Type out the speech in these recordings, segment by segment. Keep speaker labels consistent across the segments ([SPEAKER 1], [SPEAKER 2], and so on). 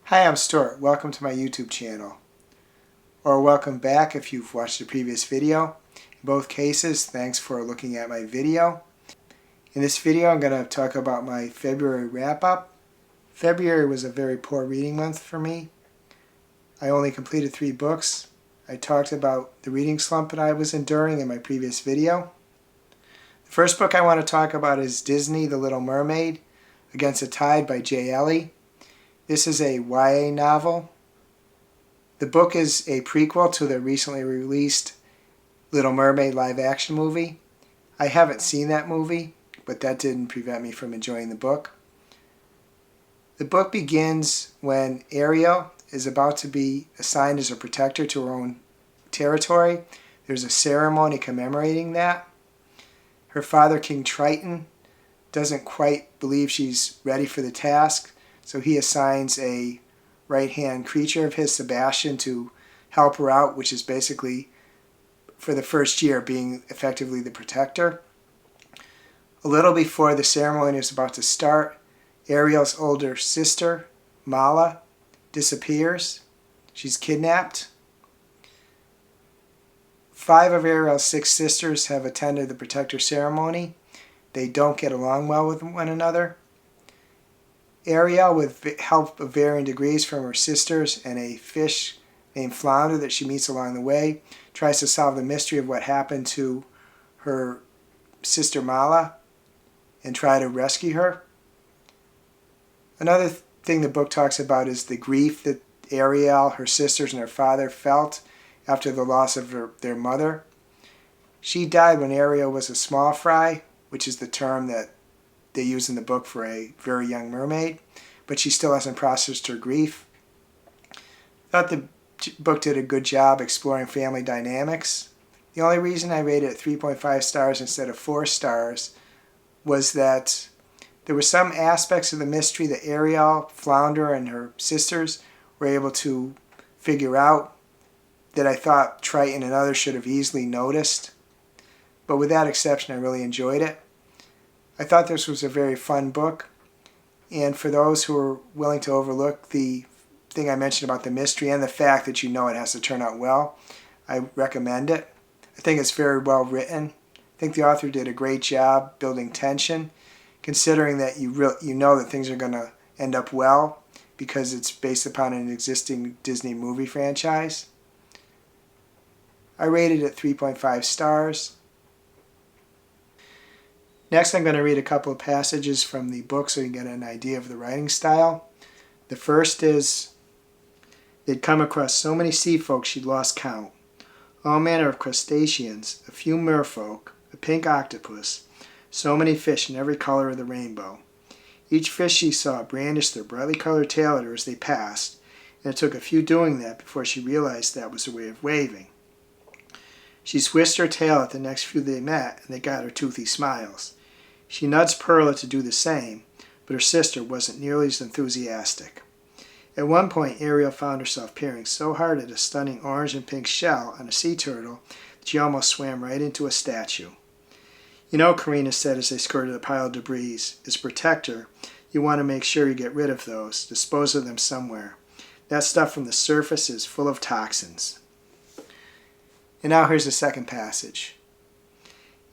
[SPEAKER 1] Hi, I'm Stuart. Welcome to my YouTube channel. Or welcome back if you've watched the previous video. In both cases, thanks for looking at my video. In this video, I'm going to talk about my February wrap-up. February was a very poor reading month for me. I only completed 3 books. I talked about the reading slump that I was enduring in my previous video. The first book I want to talk about is Disney, The Little Mermaid, Against the Tide by Elle. This is a YA novel. The book is a prequel to the recently released Little Mermaid live-action movie. I haven't seen that movie, but that didn't prevent me from enjoying the book. The book begins when Ariel is about to be assigned as a protector to her own territory. There's a ceremony commemorating that. Her father, King Triton, doesn't quite believe she's ready for the task, so he assigns a right-hand creature of his, Sebastian, to help her out, which is basically, for the first year, being effectively the protector. A little before the ceremony is about to start, Ariel's older sister, Mala, disappears. She's kidnapped. 5 of Ariel's 6 sisters have attended the protector ceremony. They don't get along well with one another. Ariel, with help of varying degrees from her sisters and a fish named Flounder that she meets along the way, tries to solve the mystery of what happened to her sister Mala and try to rescue her. Another thing the book talks about is the grief that Ariel, her sisters, and her father felt after the loss of their mother. She died when Ariel was a small fry, which is the term that they use in the book for a very young mermaid, but she still hasn't processed her grief. I thought the book did a good job exploring family dynamics. The only reason I rated it 3.5 stars instead of 4 stars was that there were some aspects of the mystery that Ariel, Flounder, and her sisters were able to figure out that I thought Triton and others should have easily noticed. But with that exception, I really enjoyed it. I thought this was a very fun book, and for those who are willing to overlook the thing I mentioned about the mystery and the fact that you know it has to turn out well, I recommend it. I think it's very well written. I think the author did a great job building tension, considering that you know that things are going to end up well because it's based upon an existing Disney movie franchise. I rated it 3.5 stars. Next, I'm going to read a couple of passages from the book so you can get an idea of the writing style. The first is, they'd come across so many sea folk she'd lost count. All manner of crustaceans, a few merfolk, a pink octopus, so many fish in every color of the rainbow. Each fish she saw brandished their brightly colored tail at her as they passed, and it took a few doing that before she realized that was a way of waving. She swished her tail at the next few they met, and they got her toothy smiles. She nudged Perla to do the same, but her sister wasn't nearly as enthusiastic. At one point, Ariel found herself peering so hard at a stunning orange and pink shell on a sea turtle that she almost swam right into a statue. You know, Karina said as they skirted a pile of debris, as protector, you want to make sure you get rid of those, dispose of them somewhere. That stuff from the surface is full of toxins. And now here's the second passage.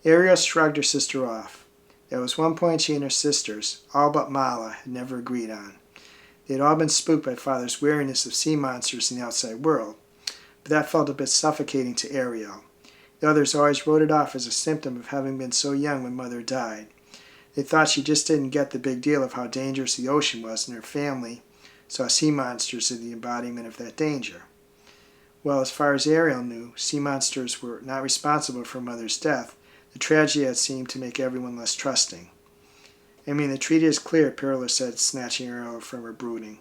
[SPEAKER 1] Ariel shrugged her sister off. There was one point she and her sisters, all but Mala, had never agreed on. They had all been spooked by Father's wariness of sea monsters in the outside world, but that felt a bit suffocating to Ariel. The others always wrote it off as a symptom of having been so young when Mother died. They thought she just didn't get the big deal of how dangerous the ocean was, and her family saw sea monsters as the embodiment of that danger. Well, as far as Ariel knew, sea monsters were not responsible for Mother's death. The tragedy had seemed to make everyone less trusting. I mean, the treaty is clear, Perla said, snatching Ariel from her brooding.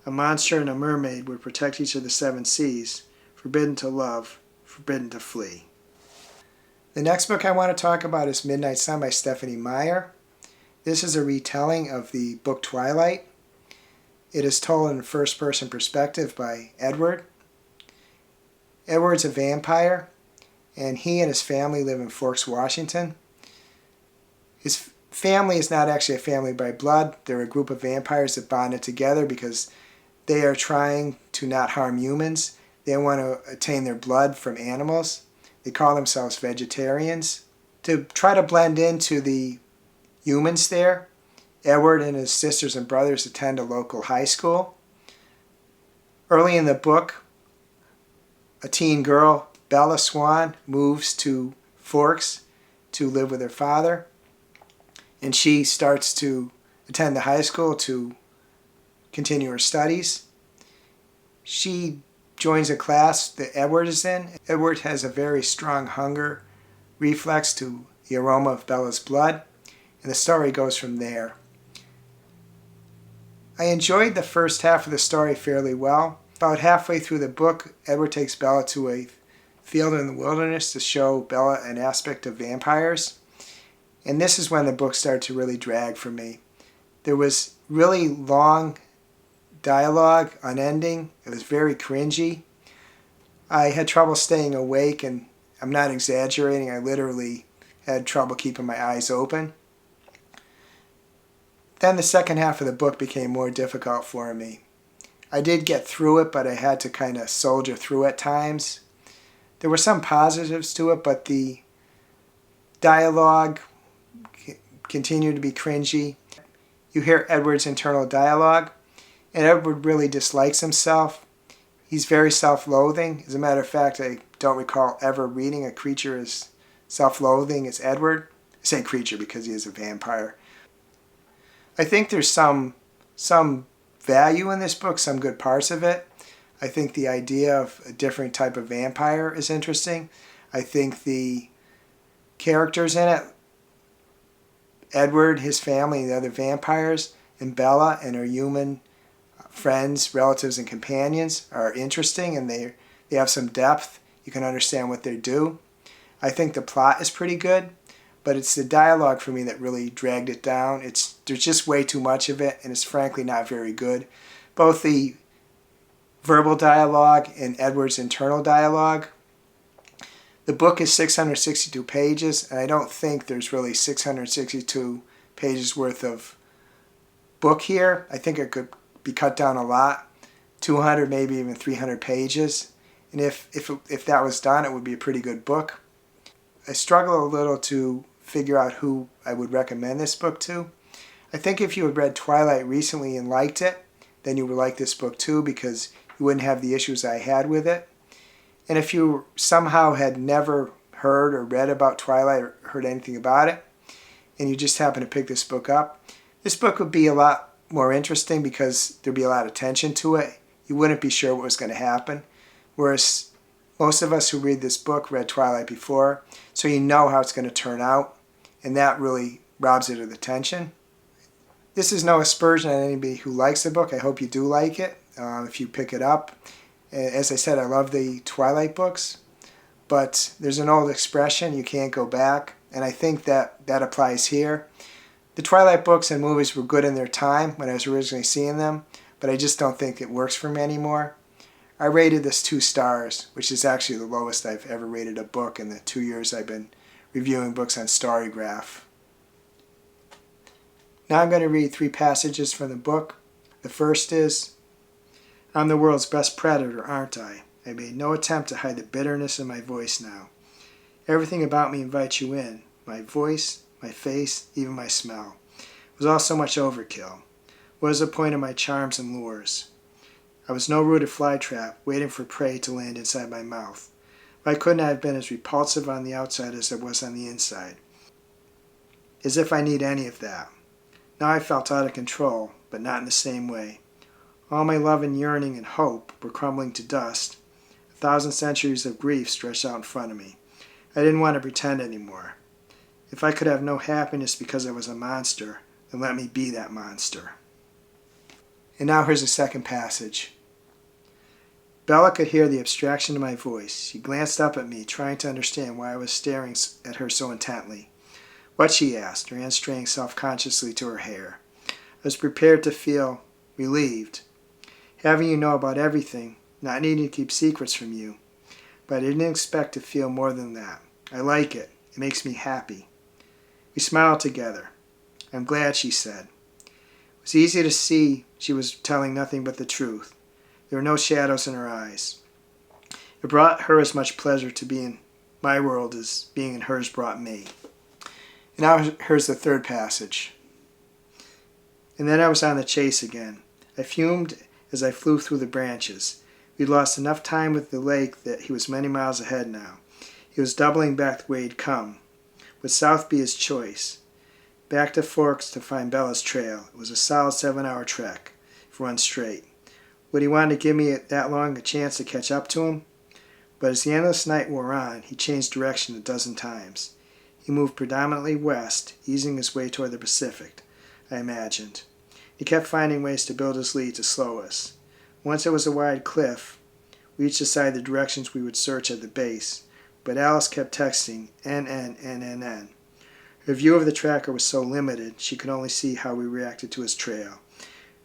[SPEAKER 1] A monster and a mermaid would protect each of the 7 seas, forbidden to love, forbidden to flee. The next book I want to talk about is Midnight Sun by Stephenie Meyer. This is a retelling of the book Twilight. It is told in a first-person perspective by Edward. Edward's a vampire, and he and his family live in Forks, Washington. His family is not actually a family by blood. They're a group of vampires that bonded together because They are trying to not harm humans. They want to obtain their blood from animals. They call themselves vegetarians. To try to blend into the humans there, Edward and his sisters and brothers attend a local high school. Early in the book, a teen girl, Bella Swan, moves to Forks to live with her father, and she starts to attend the high school to continue her studies. She joins a class that Edward is in. Edward has a very strong hunger reflex to the aroma of Bella's blood, and the story goes from there. I enjoyed the first half of the story fairly well. About halfway through the book, Edward takes Bella to a field in the wilderness to show Bella an aspect of vampires. And this is when the book started to really drag for me. There was really long dialogue, unending. It was very cringy. I had trouble staying awake, and I'm not exaggerating. I literally had trouble keeping my eyes open. Then the second half of the book became more difficult for me. I did get through it, but I had to kind of soldier through at times. There were some positives to it, but the dialogue continued to be cringy. You hear Edward's internal dialogue, and Edward really dislikes himself. He's very self-loathing. As a matter of fact, I don't recall ever reading a creature as self-loathing as Edward. I say creature because he is a vampire. I think there's some value in this book, some good parts of it. I think the idea of a different type of vampire is interesting. I think the characters in it, Edward, his family, and the other vampires, and Bella and her human friends, relatives, and companions are interesting, and they have some depth. You can understand what they do. I think the plot is pretty good, but it's the dialogue for me that really dragged it down. There's just way too much of it, and it's frankly not very good. Both the verbal dialogue and Edward's internal dialogue. The book is 662 pages, and I don't think there's really 662 pages worth of book here. I think it could be cut down a lot, 200, maybe even 300 pages. And if that was done, it would be a pretty good book. I struggle a little to figure out who I would recommend this book to. I think if you had read Twilight recently and liked it, then you would like this book too, because you wouldn't have the issues I had with it. And if you somehow had never heard or read about Twilight or heard anything about it, and you just happen to pick this book up, this book would be a lot more interesting because there'd be a lot of tension to it. You wouldn't be sure what was going to happen. Whereas most of us who read this book read Twilight before, so you know how it's going to turn out, and that really robs it of the tension. This is no aspersion on anybody who likes the book. I hope you do like it if you pick it up. As I said, I love the Twilight books, but there's an old expression, you can't go back, and I think that applies here. The Twilight books and movies were good in their time when I was originally seeing them, but I just don't think it works for me anymore. I rated this 2 stars, which is actually the lowest I've ever rated a book in the 2 years I've been reviewing books on Storygraph. Now I'm going to read 3 passages from the book. The first is, I'm the world's best predator, aren't I? I made no attempt to hide the bitterness in my voice now. Everything about me invites you in. My voice, my face, even my smell. It was all so much overkill. What is the point of my charms and lures? I was no rooted flytrap, waiting for prey to land inside my mouth. Why couldn't I have been as repulsive on the outside as I was on the inside? As if I need any of that. Now I felt out of control, but not in the same way. All my love and yearning and hope were crumbling to dust. 1,000 centuries of grief stretched out in front of me. I didn't want to pretend anymore. If I could have no happiness because I was a monster, then let me be that monster. And now here's the second passage. Bella could hear the abstraction of my voice. She glanced up at me, trying to understand why I was staring at her so intently. What, she asked, her hand straying self-consciously to her hair. I was prepared to feel relieved. Having you know about everything, not needing to keep secrets from you. But I didn't expect to feel more than that. I like it. It makes me happy. We smiled together. I'm glad, she said. It was easy to see she was telling nothing but the truth. There were no shadows in her eyes. It brought her as much pleasure to be in my world as being in hers brought me. And now here's the third passage. And then I was on the chase again. I fumed as I flew through the branches. We'd lost enough time with the lake that he was many miles ahead now. He was doubling back the way he'd come. Would south be his choice? Back to Forks to find Bella's trail. It was a solid 7-hour trek, if run straight. Would he want to give me that long a chance to catch up to him? But as the endless night wore on, he changed direction a dozen times. He moved predominantly west, easing his way toward the Pacific, I imagined. He kept finding ways to build his lead to slow us. Once it was a wide cliff, we each decided the directions we would search at the base, but Alice kept texting NN. Her view of the tracker was so limited, she could only see how we reacted to his trail.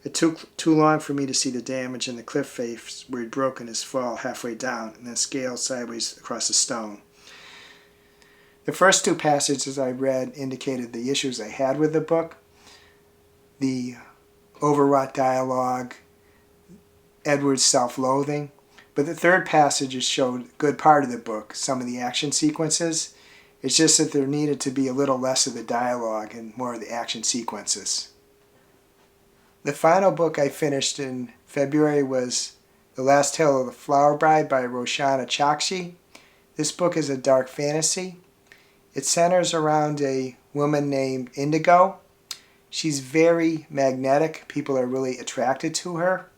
[SPEAKER 1] It took too long for me to see the damage in the cliff face where he'd broken his fall halfway down and then scaled sideways across the stone. The first two passages I read indicated the issues I had with the book. The overwrought dialogue, Edward's self-loathing. But the third passage showed a good part of the book, some of the action sequences. It's just that there needed to be a little less of the dialogue and more of the action sequences. The final book I finished in February was The Last Tale of the Flower Bride by Roshani Chokshi. This book is a dark fantasy. It centers around a woman named Indigo. She's very magnetic. People are really attracted to her.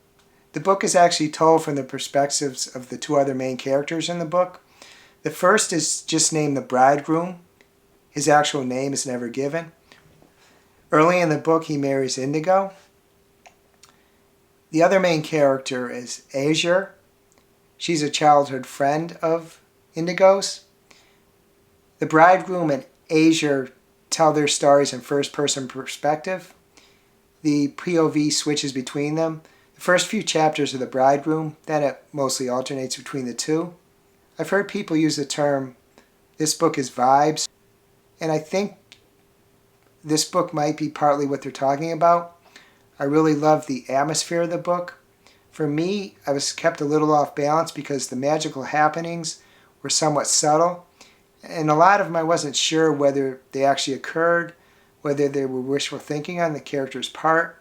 [SPEAKER 1] The book is actually told from the perspectives of the two other main characters in the book. The first is just named the bridegroom. His actual name is never given. Early in the book, he marries Indigo. The other main character is Elle. She's a childhood friend of Indigo's. The bridegroom and Elle tell their stories in first-person perspective. The POV switches between them. The first few chapters are the bridegroom, then it mostly alternates between the two. I've heard people use the term, this book is vibes, and I think this book might be partly what they're talking about. I really love the atmosphere of the book. For me, I was kept a little off balance because the magical happenings were somewhat subtle, and a lot of them I wasn't sure whether they actually occurred, whether they were wishful thinking on the character's part,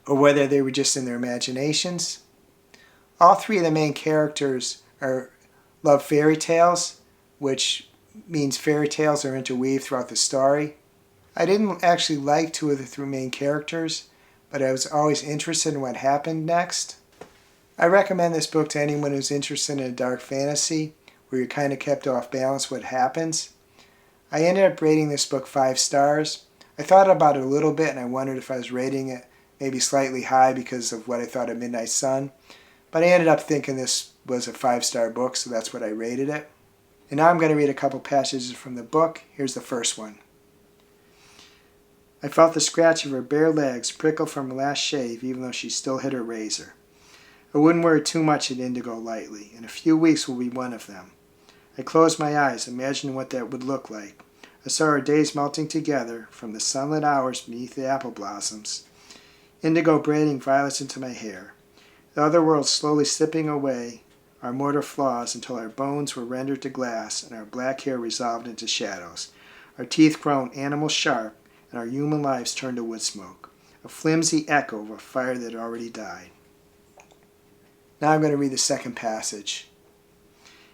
[SPEAKER 1] or whether they were just in their imaginations. All three of the main characters love fairy tales, which means fairy tales are interweaved throughout the story. I didn't actually like two of the three main characters, but I was always interested in what happened next. I recommend this book to anyone who's interested in a dark fantasy, where you're kind of kept off balance what happens. I ended up rating this book 5 stars. I thought about it a little bit and I wondered if I was rating it maybe slightly high because of what I thought of Midnight Sun. But I ended up thinking this was a 5-star book, so that's what I rated it. And now I'm going to read a couple passages from the book. Here's the first one. I felt the scratch of her bare legs prickle from her last shave even though she still hid her razor. I wouldn't worry too much at Indigo lightly. In a few weeks will be one of them. I closed my eyes, imagining what that would look like. I saw our days melting together from the sunlit hours beneath the apple blossoms. Indigo braiding violets into my hair. The other world slowly slipping away our mortal flaws until our bones were rendered to glass and our black hair resolved into shadows. Our teeth grown animal sharp and our human lives turned to wood smoke. A flimsy echo of a fire that had already died. Now I'm going to read the second passage.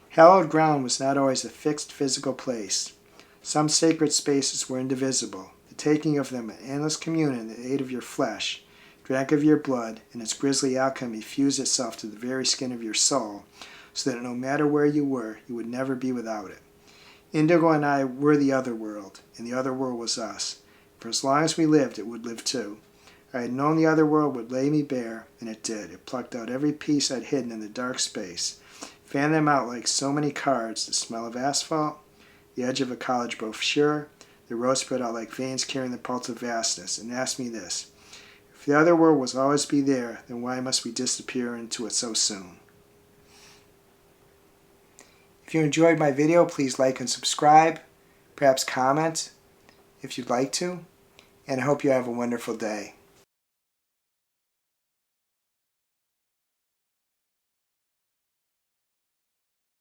[SPEAKER 1] Hallowed ground was not always a fixed physical place. Some sacred spaces were indivisible, the taking of them an endless communion that ate of your flesh, drank of your blood, and its grisly alchemy fused itself to the very skin of your soul, so that no matter where you were, you would never be without it. Indigo and I were the other world, and the other world was us. For as long as we lived, it would live too. I had known the other world would lay me bare, and it did. It plucked out every piece I'd hidden in the dark space, fanned them out like so many cards, the smell of asphalt, the edge of a college brochure, the road spread out like veins carrying the pulse of vastness, and asked me this. If the other world will always be there, then why must we disappear into it so soon? If you enjoyed my video, please like and subscribe, perhaps comment if you'd like to, and I hope you have a wonderful day.